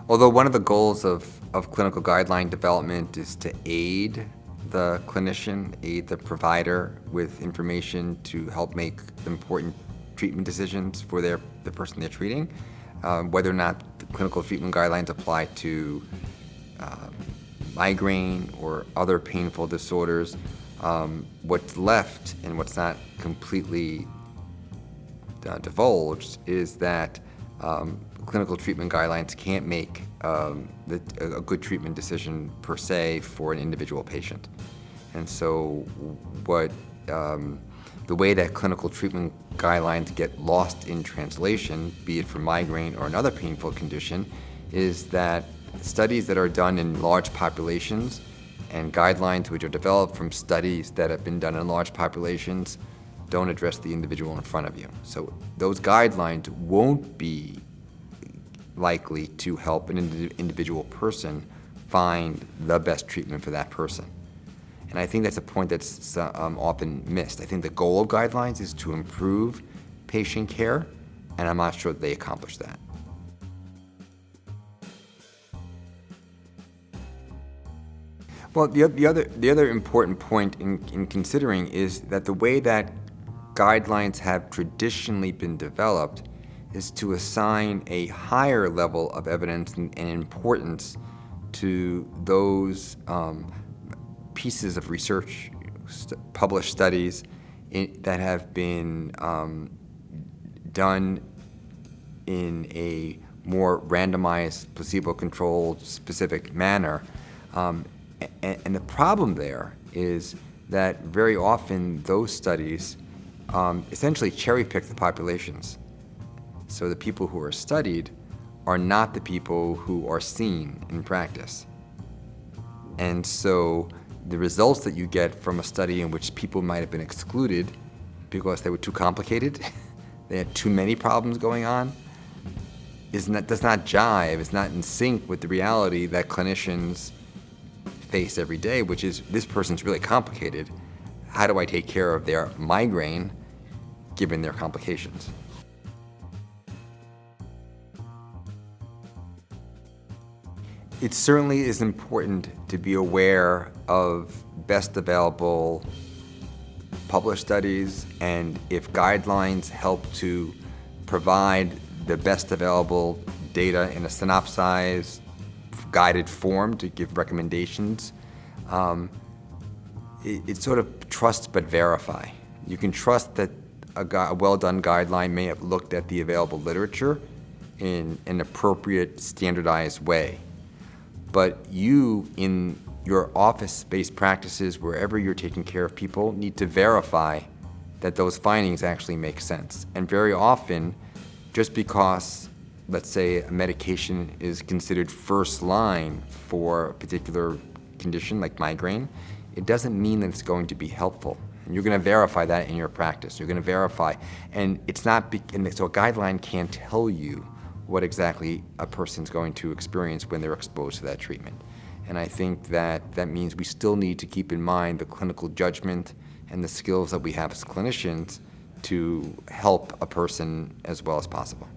Although one of the goals of clinical guideline development is to aid the clinician, aid the provider with information to help make important treatment decisions for the person they're treating, whether or not the clinical treatment guidelines apply to migraine or other painful disorders. What's left and what's not completely divulged is that clinical treatment guidelines can't make a good treatment decision per se for an individual patient. And so the way that clinical treatment guidelines get lost in translation, be it for migraine or another painful condition, is that studies that are done in large populations and guidelines which are developed from studies that have been done in large populations don't address the individual in front of you. So those guidelines won't be likely to help an individual person find the best treatment for that person. And I think that's a point that's often missed. I think the goal of guidelines is to improve patient care, and I'm not sure that they accomplish that. Well, the other important point in considering is that the way that guidelines have traditionally been developed is to assign a higher level of evidence and importance to those pieces of research, published studies that have been done in a more randomized, placebo-controlled, specific manner. And the problem there is that very often those studies essentially cherry-pick the populations. So the people who are studied are not the people who are seen in practice. And so the results that you get from a study in which people might have been excluded because they were too complicated, they had too many problems going on, does not jive, it's not in sync with the reality that clinicians face every day, which is, this person's really complicated. How do I take care of their migraine given their complications? It certainly is important to be aware of best available published studies, and if guidelines help to provide the best available data in a synopsized, guided form to give recommendations, it's sort of trust but verify. You can trust that a well-done guideline may have looked at the available literature in an appropriate, standardized way. But you, in your office-based practices, wherever you're taking care of people, need to verify that those findings actually make sense. And very often, just because, let's say, a medication is considered first line for a particular condition like migraine, it doesn't mean that it's going to be helpful. And you're going to verify that in your practice. You're going to verify. And it's not, so a guideline can't tell you what exactly a person's going to experience when they're exposed to that treatment. And I think that means we still need to keep in mind the clinical judgment and the skills that we have as clinicians to help a person as well as possible.